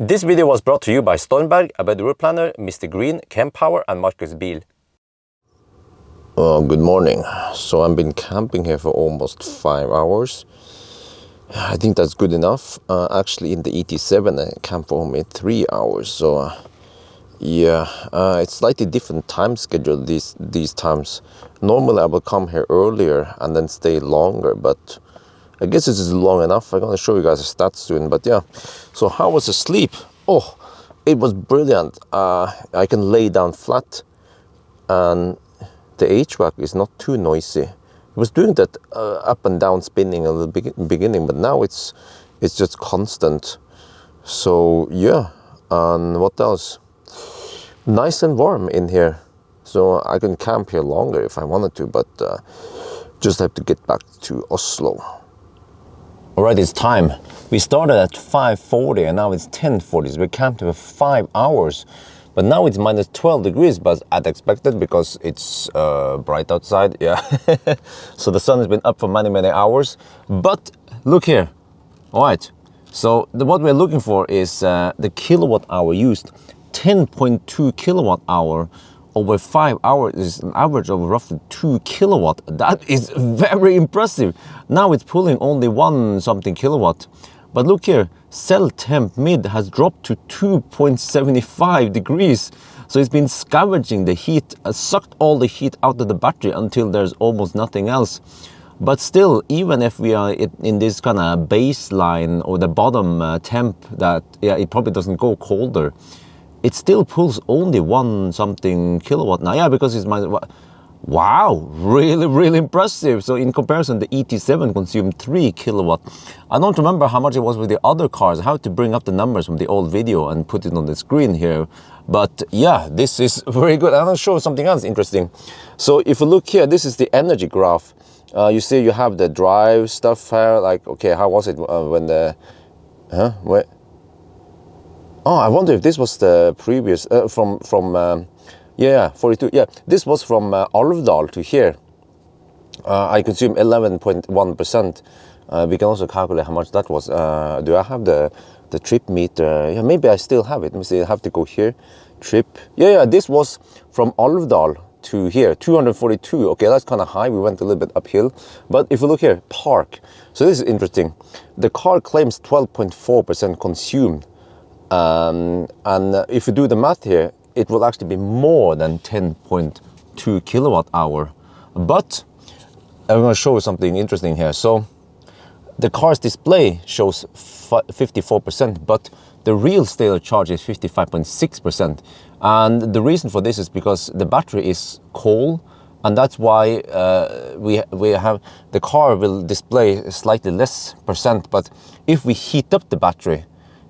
This video was brought to you by Stormberg, a route planner, MisterGreen, Kempower and Marcus Bil. Good morning. So I've been camping here for almost 5 hours. I think that's good enough. Actually in the ET7 I camped for only 3 hours. So it's slightly different time schedule these times. Normally I will come here earlier and then stay longer, but I guess this is long enough. I'm gonna show you guys the stats soon, but yeah. So how was the sleep? Oh, it was brilliant. I can lay down flat and the HVAC is not too noisy. It was doing that up and down spinning in the beginning, but now it's just constant. So yeah, and what else? Nice and warm in here. So I can camp here longer if I wanted to, but just have to get back to Oslo. Alright, it's time. We started at 5:40 and now it's 10:40, so we camped for 5 hours. But now it's minus 12 degrees, but as expected because it's bright outside, yeah. So the sun has been up for many hours. But look here, alright. So what we're looking for is the kilowatt hour used. 10.2 kilowatt hour over 5 hours is an average of roughly 2 kilowatt. That is very impressive. Now it's pulling only 1 something kilowatt. But look here, cell temp mid has dropped to 2.75 degrees. So it's been scavenging the heat, sucked all the heat out of the battery until there's almost nothing else. But still, even if we are in this kind of baseline or the bottom temp that, yeah, it probably doesn't go colder, it still pulls only 1 something kilowatt now. Yeah, because it's wow, really impressive. So in comparison, the ET7 consumed 3 kilowatt. I don't remember how much it was with the other cars. I have to bring up the numbers from the old video and put it on the screen here. But yeah, this is very good. I'm going to show you something else interesting. So if you look here, this is the energy graph. You see you have the drive stuff here. Like, okay, how was it when the... Wait. Oh, I wonder if this was the previous, from 42. Yeah, this was from Folldal to here. I consumed 11.1%. We can also calculate how much that was. Do I have the trip meter? Yeah, maybe I still have it. Let me see, I have to go here. Trip. Yeah, this was from Folldal to here, 242. Okay, that's kind of high. We went a little bit uphill. But if you look here, park. So this is interesting. The car claims 12.4% consumed. And if you do the math here, it will actually be more than 10.2 kilowatt hour. But I'm going to show you something interesting here. So the car's display shows 54%, but the real state charge is 55.6%. And the reason for this is because the battery is cold, and that's why we have the car will display slightly less percent. But if we heat up the battery,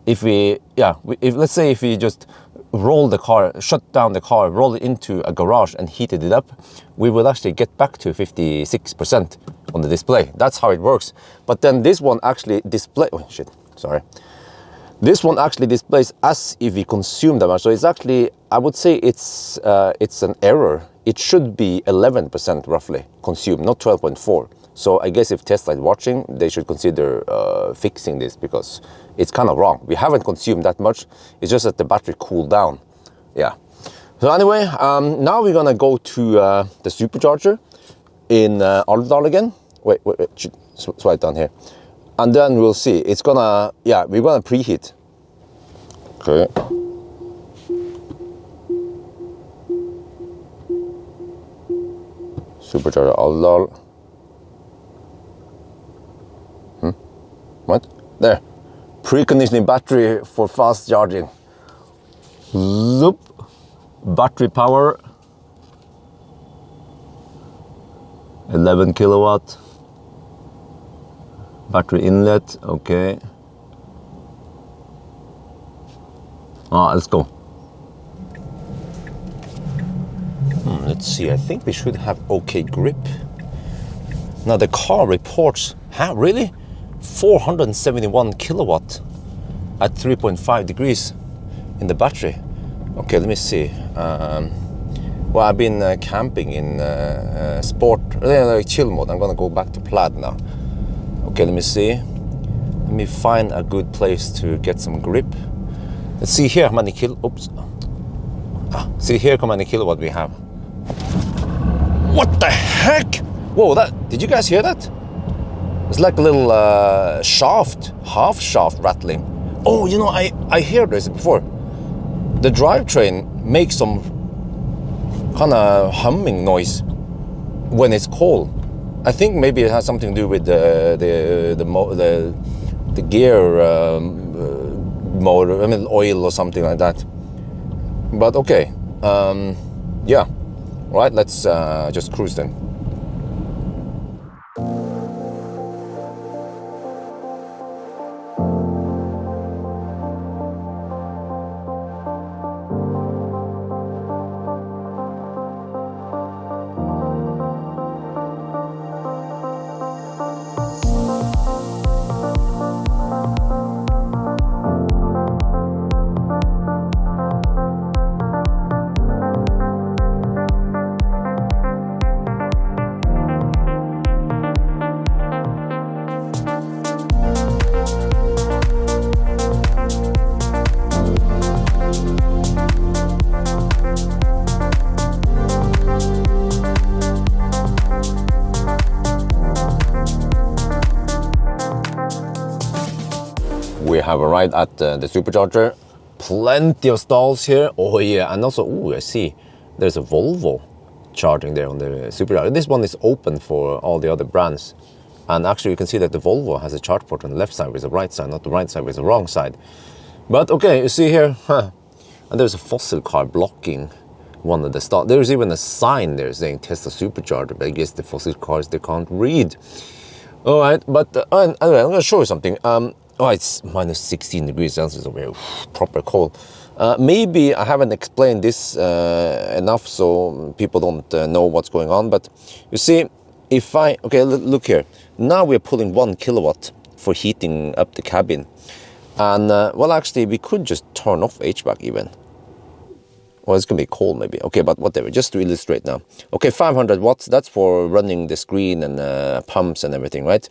if let's say if we just roll the car, shut down the car, roll it into a garage and heated it up, we will actually get back to 56% on the display. That's how it works. But then this one actually this one actually displays as if we consume that much. So it's actually, I would say it's an error. It should be 11% roughly consumed, not 12.4. So I guess if Tesla is watching, they should consider fixing this because it's kind of wrong. We haven't consumed that much. It's just that the battery cooled down. Yeah. So anyway, now we're gonna go to the supercharger in Folldal again. Wait, swipe down here. And then we'll see. It's gonna, yeah, we're gonna preheat. Okay. Supercharger Folldal. What? There. Preconditioning battery for fast charging. Zoop. Battery power. 11 kilowatt. Battery inlet. Okay. Let's go. Let's see. I think we should have okay grip. Now the car reports. Huh? Really? 471 kilowatt at 3.5 degrees in the battery. Okay, let me see. Well, I've been camping in sport, chill mode. I'm gonna go back to Plaid now. Okay, let me see. Let me find a good place to get some grip. Let's see here how many see here how many kilowatt we have. What the heck? Whoa, did you guys hear that? It's like a little half shaft rattling. Oh, you know, I heard this before. The drivetrain makes some kind of humming noise when it's cold. I think maybe it has something to do with the gear motor, I mean oil or something like that. But okay, yeah. Right, let's just cruise then. We have arrived at the supercharger. Plenty of stalls here. Oh yeah, and also, oh, I see there's a Volvo charging there on the supercharger. This one is open for all the other brands. And actually you can see that the Volvo has a charge port on the left side with the right side, not the right side with the wrong side. But okay, you see here, and there's a fossil car blocking one of the stalls. There's even a sign there saying Tesla supercharger, but I guess the fossil cars, they can't read. All right, but anyway, I'm going to show you something. Oh, it's minus 16 degrees Celsius over here, proper cold. Maybe I haven't explained this enough so people don't know what's going on, but you see, if okay, look here. Now we're pulling 1 kilowatt for heating up the cabin. And, well, actually, we could just turn off HVAC even. Well, it's going to be cold maybe. Okay, but whatever, just to illustrate now. Okay, 500 watts, that's for running the screen and pumps and everything, right?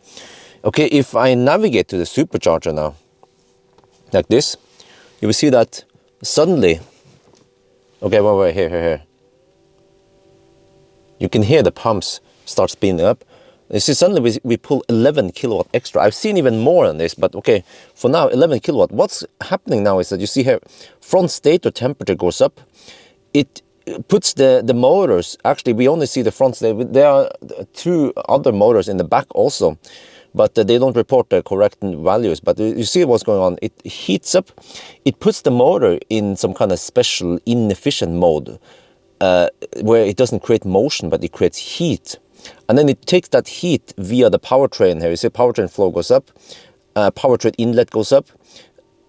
Okay, if I navigate to the supercharger now, like this, you will see that suddenly, okay, wait, here. You can hear the pumps start spinning up. You see, suddenly we pull 11 kilowatt extra. I've seen even more than this, but okay, for now, 11 kilowatt. What's happening now is that you see here, front stator temperature goes up. It puts the motors, actually, we only see the front stator. There are 2 other motors in the back also, but they don't report the correct values. But you see what's going on. It heats up. It puts the motor in some kind of special inefficient mode where it doesn't create motion, but it creates heat. And then it takes that heat via the powertrain here. You see powertrain flow goes up, powertrain inlet goes up.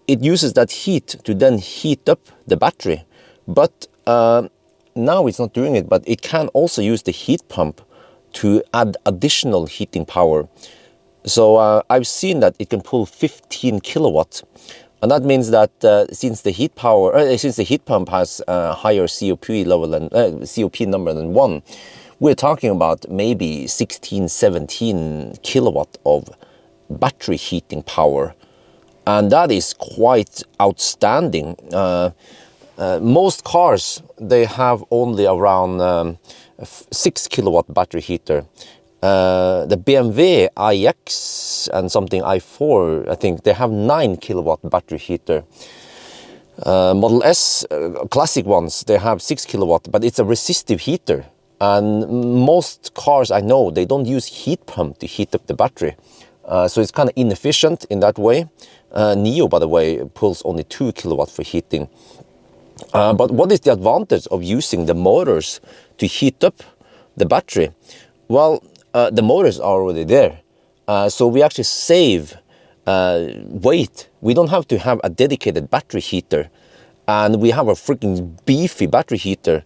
It uses that heat to then heat up the battery. But now it's not doing it, but it can also use the heat pump to add additional heating power. So I've seen that it can pull 15 kilowatts, and that means that since the heat pump has a higher COP level than COP number than 1, we're talking about maybe 16, 17 kilowatt of battery heating power, and that is quite outstanding. Most cars, they have only around 6 kilowatt battery heater. The BMW iX and something i4, I think they have 9 kilowatt battery heater. Model S, classic ones, they have 6 kilowatt, but it's a resistive heater. And most cars I know, they don't use heat pump to heat up the battery. So it's kind of inefficient in that way. NIO, by the way, pulls only 2 kilowatt for heating. But what is the advantage of using the motors to heat up the battery? Well, the motors are already there. So we actually save weight. We don't have to have a dedicated battery heater. And we have a freaking beefy battery heater.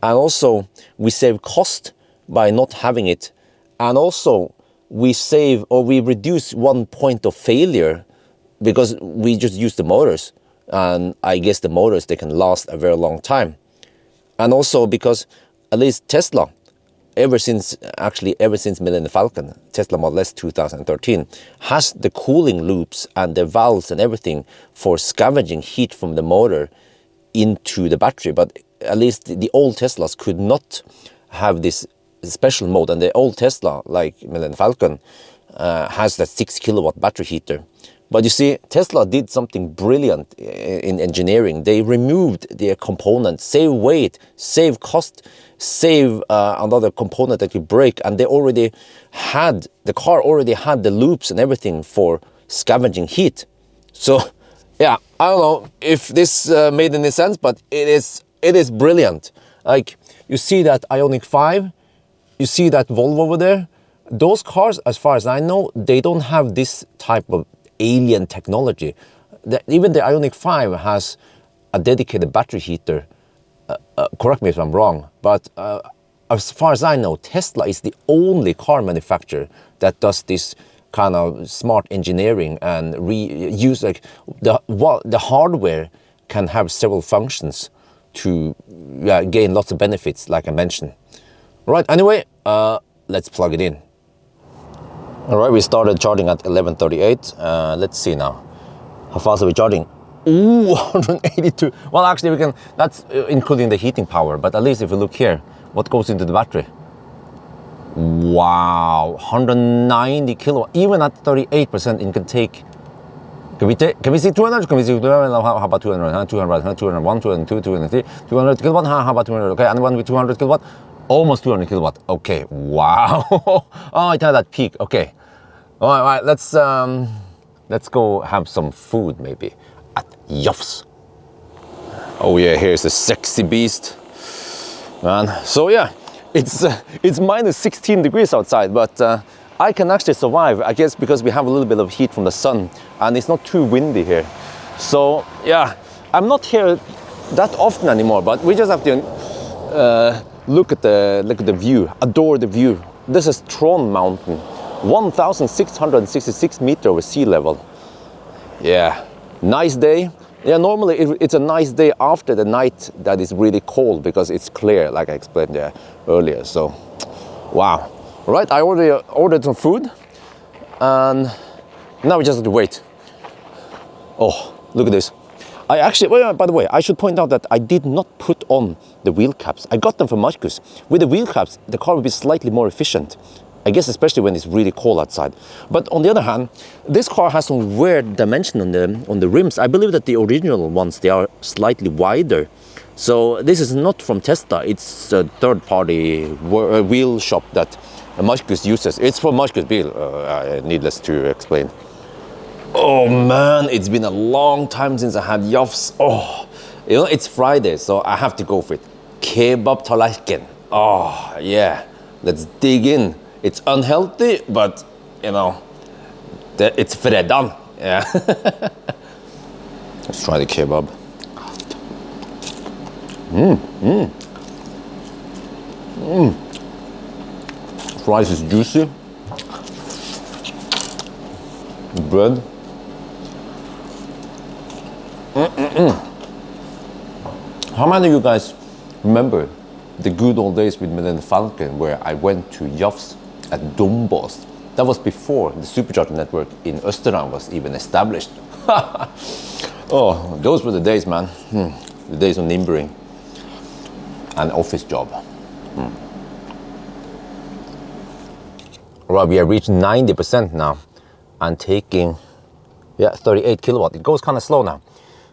And also we save cost by not having it. And also we save, or we reduce 1 point of failure because we just use the motors. And I guess the motors, they can last a very long time. And also because at least Tesla, ever since Millennium Falcon, Tesla Model S 2013, has the cooling loops and the valves and everything for scavenging heat from the motor into the battery. But at least the old Teslas could not have this special mode, and the old Tesla, like Millennium Falcon, has that 6 kilowatt battery heater. But you see, Tesla did something brilliant in engineering. They removed their components, save weight, save cost, save another component that could break, and the car already had the loops and everything for scavenging heat. So, yeah, I don't know if this made any sense, but it is brilliant. Like, you see that Ioniq 5, you see that Volvo over there. Those cars, as far as I know, they don't have this type of alien technology. Even the Ioniq 5 has a dedicated battery heater. Correct me if I'm wrong, but as far as I know, Tesla is the only car manufacturer that does this kind of smart engineering and reuse, like the hardware can have several functions to gain lots of benefits, like I mentioned. Right, anyway, let's plug it in. All right, we started charging at 11:38. Let's see now. How fast are we charging? Ooh, 182. Well, actually, that's including the heating power, but at least if you look here, what goes into the battery? Wow, 190 kilowatt. Even at 38%, it can take. Can we see 200? Can we see 200? How about 200? 200, 201, 202, 203, 200 kilowatt? How about 200? Okay, and one with 200 kilowatt? Almost 200 kilowatt. Okay, wow. Oh, it had that peak. Okay. All right, let's go have some food maybe at Jofs. Oh yeah, here's the sexy beast, man. So yeah, it's minus 16 degrees outside, but I can actually survive, I guess, because we have a little bit of heat from the sun and it's not too windy here. So yeah, I'm not here that often anymore, but we just have to look at the view, adore the view. This is Tron Mountain, 1,666 meters over sea level. Yeah, nice day. Yeah, normally it's a nice day after the night that is really cold because it's clear, like I explained there earlier. So, wow. Right, I already ordered some food and now we just have to wait. Oh, look at this. I actually, well, by the way, I should point out that I did not put on the wheel caps. I got them from Marcus. With the wheel caps, the car will be slightly more efficient. I guess especially when it's really cold outside. But on the other hand, this car has some weird dimension on the rims. I believe that the original ones, they are slightly wider. So this is not from Tesla. It's a third-party wheel shop that Marcus uses. It's for Marcus Bil, needless to explain. Oh man, it's been a long time since I had Jofs. Oh, you know, it's Friday, so I have to go for it. Kebab tallerken. Oh, yeah. Let's dig in. It's unhealthy, but, you know, it's fredag. Yeah. Let's try the kebab. Rice is juicy. Bread. How many of you guys remember the good old days with Millennium Falcon where I went to Jofs at Dombås? That was before the supercharger network in Österland was even established. Oh, those were the days, man. The days of Nimbering. An office job. Right, we have reached 90% now and taking 38 kilowatt. It goes kind of slow now.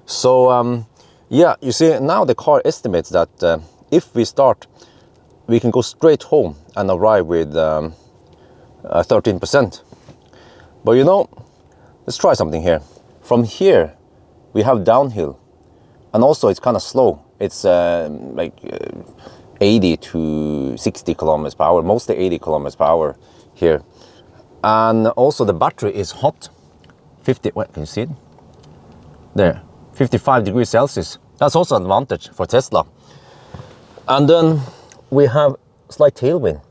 So yeah, you see now the car estimates that if we start, we can go straight home and arrive with 13%. But you know, let's try something here. From here, we have downhill, and also it's kind of slow. It's like 80 to 60 kilometers per hour, mostly 80 kilometers per hour here. And also the battery is hot. 50, wait, can you see it? There, 55 degrees Celsius. That's also an advantage for Tesla. And then we have slight tailwind.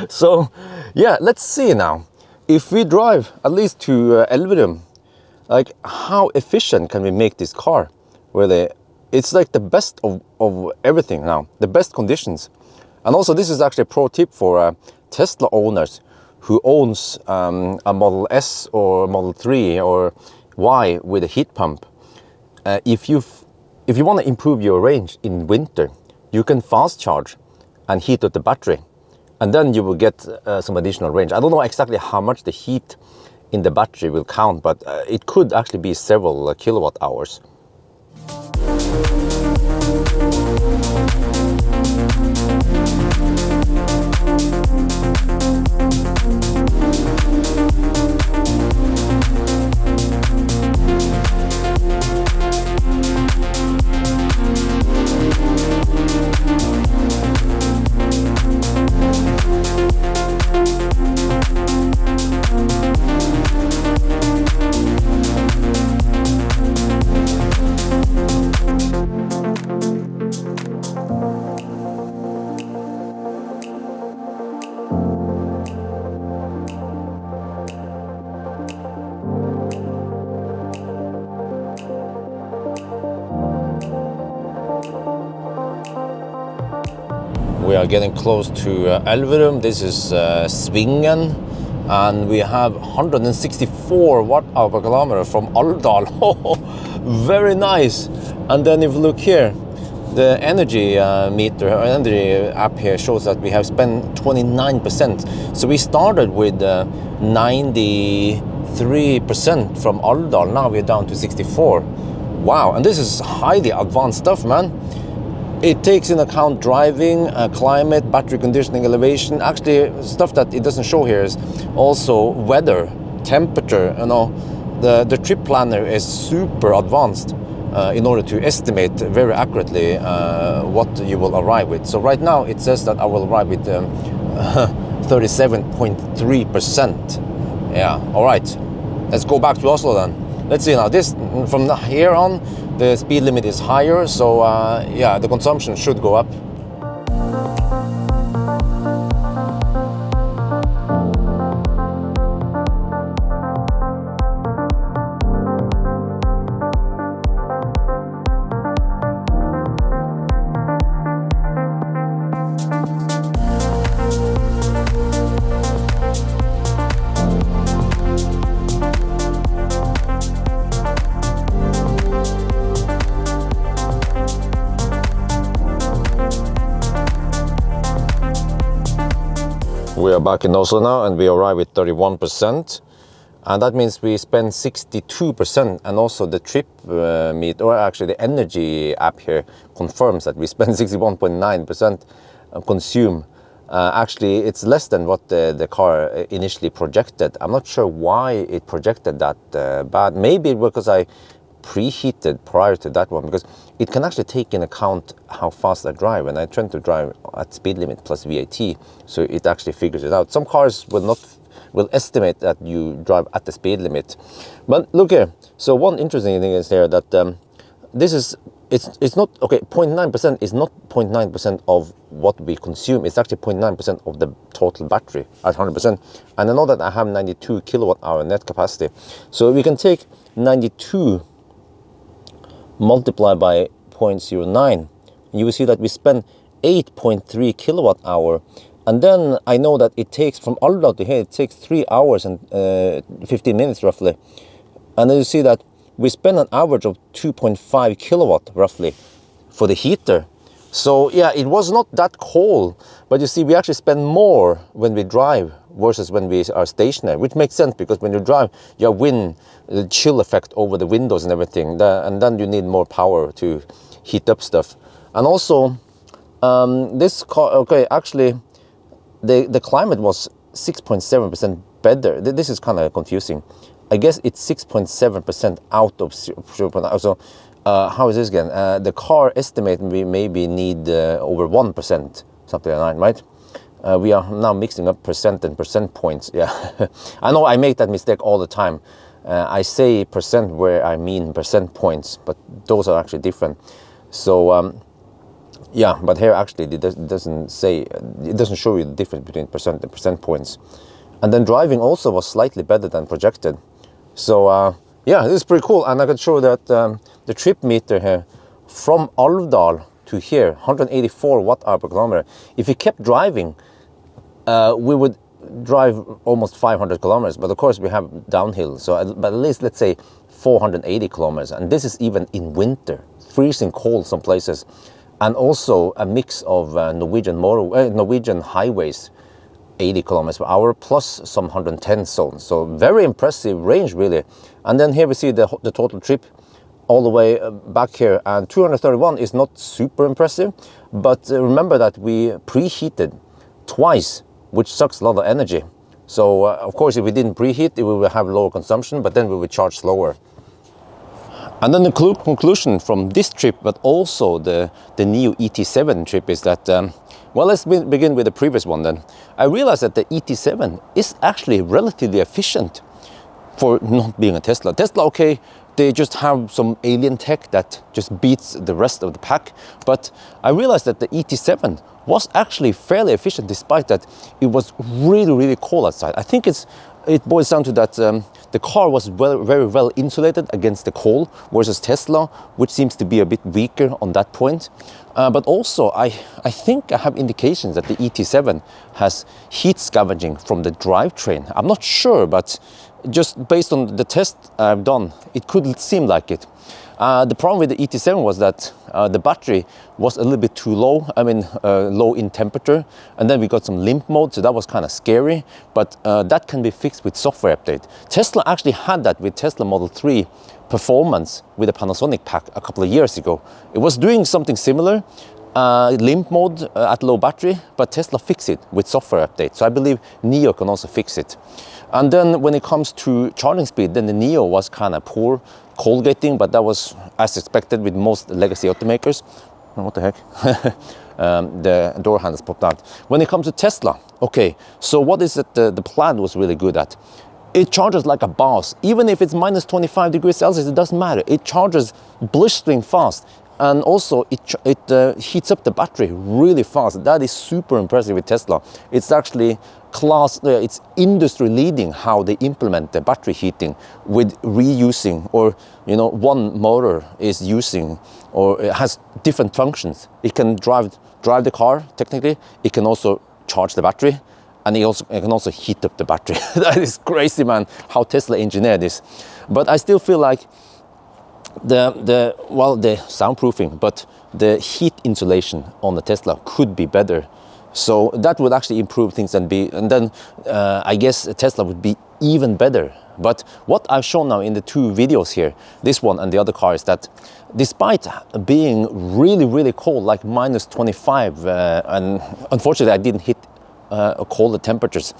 So yeah, let's see now. If we drive at least to Elverum, like how efficient can we make this car? It's like the best of everything now, the best conditions. And also this is actually a pro tip for Tesla owners who owns a Model S or Model 3 or Y with a heat pump. If you want to improve your range in winter, you can fast charge and heat up the battery, and then you will get some additional range. I don't know exactly how much the heat in the battery will count, but it could actually be several kilowatt hours. We are getting close to Elverum. This is Svingen, and we have 164 watt-hour per kilometer from Folldal. Very nice. And then if you look here, the energy meter or energy app here shows that we have spent 29%. So we started with 93% from Folldal. Now we're down to 64. Wow, and this is highly advanced stuff, man. It takes in account driving, climate, battery conditioning, elevation. Actually, stuff that it doesn't show here is also weather, temperature. You know, the trip planner is super advanced in order to estimate very accurately what you will arrive with. So right now it says that I will arrive with 37.3%. Yeah. All right. Let's go back to Oslo then. Let's see now. This from here on, the speed limit is higher, so yeah, the consumption should go up. We are back in Oslo now, and we arrive at 31%, and that means we spend 62%. And also the trip meter, or actually the energy app here, confirms that we spend 61.9% consume. Actually, it's less than what the car initially projected. I'm not sure why it projected that bad. Maybe because I preheated prior to that one, because it can actually take in account how fast I drive, and I tend to drive at speed limit plus VAT, so it actually figures it out. Some cars will estimate that you drive at the speed limit. But look here, so one interesting thing is here that this is it's not okay. 0.9% is not 0.9% of what we consume. It's actually 0.9% of the total battery at 100%. And I know that I have 92 kilowatt hour net capacity, so we can take 92 multiplied by 0.09, you will see that we spend 8.3 kilowatt hour. And then I know that it takes from Folldal to here, it takes 3 hours and 15 minutes roughly. And then you see that we spend an average of 2.5 kilowatt roughly for the heater. So yeah, it was not that cold, but you see we actually spend more when we drive versus when we are stationary, which makes sense because when you drive, you have wind, the chill effect over the windows and everything, and then you need more power to heat up stuff. And also, this car, okay, actually, the climate was 6.7% better. This is kind of confusing. I guess it's 6.7% out of 0.9. So how is this again? The car estimate we maybe need over 1%, something like that, right? We are now mixing up percent and percent points. Yeah, I know I make that mistake all the time. I say percent where I mean percent points, but those are actually different. So yeah, but here actually it doesn't show you the difference between percent and percent points. And then driving also was slightly better than projected. So yeah, this is pretty cool. And I can show that the trip meter here from Folldal to to here, 184 watt-hour per kilometer. If we kept driving, we would drive almost 500 kilometers, but of course we have downhill, so but at least let's say 480 kilometers, and this is even in winter, freezing cold some places, and also a mix of Norwegian highways, 80 kilometers per hour plus some 110 zones, so very impressive range really. And then here we see the total trip all the way back here, and 231 is not super impressive, but remember that we preheated twice, which sucks a lot of energy. So of course if we didn't preheat, we would have lower consumption, but then we would charge slower. And then the conclusion from this trip, but also the NIO ET7 trip, is that, well, let's begin with the previous one then. I realized that the ET7 is actually relatively efficient for not being a Tesla. Tesla, okay, they just have some alien tech that just beats the rest of the pack. But I realized that the ET7 was actually fairly efficient, despite that it was really, really cold outside. I think it boils down to that the car was very well insulated against the cold, versus Tesla, which seems to be a bit weaker on that point. But also, I think I have indications that the ET7 has heat scavenging from the drivetrain. I'm not sure, but just based on the test I've done, it could seem like it. The problem with the ET7 was that the battery was a little bit too low, low in temperature, and then we got some limp mode, so that was kind of scary, but that can be fixed with software update. Tesla actually had that with Tesla Model 3 Performance with a Panasonic pack a couple of years ago. It was doing something similar, limp mode at low battery, but Tesla fixed it with software update, so I believe NIO can also fix it. And then when it comes to charging speed, then the NIO was kind of poor, cold getting, but that was as expected with most legacy automakers. What the heck? The door handles popped out. When it comes to Tesla, okay, so what is it the Plaid was really good at? It charges like a boss. Even if it's minus 25 degrees Celsius, it doesn't matter. It charges blistering fast. And also it heats up the battery really fast. That is super impressive with Tesla. It's actually it's industry leading how they implement the battery heating with reusing, or one motor is using, or it has different functions. It can drive the car technically. It can also charge the battery, and it can also heat up the battery. That is crazy, man, how Tesla engineered this. But I still feel like the soundproofing, but the heat insulation on the Tesla could be better. So that would actually improve things, and then I guess Tesla would be even better. But what I've shown now in the two videos here, this one and the other car, is that despite being really, really cold, like minus 25, and unfortunately I didn't hit colder temperatures,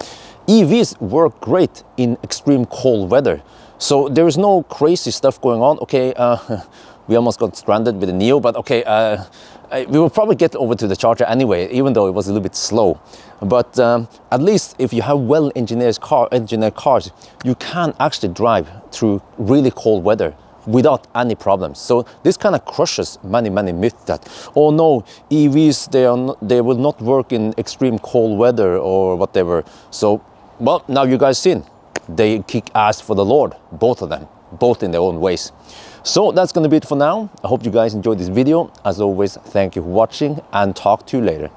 EVs work great in extreme cold weather. So there is no crazy stuff going on. Okay, we almost got stranded with the NIO, but okay, we will probably get over to the charger anyway, even though it was a little bit slow. But at least if you have well-engineered cars, you can actually drive through really cold weather without any problems. So this kind of crushes many myths that, oh no, EVs, they will not work in extreme cold weather or whatever. So, well, now you guys seen. They kick ass for the Lord, both of them, both in their own ways. So that's going to be it for now. I hope you guys enjoyed this video. As always, thank you for watching, and talk to you later.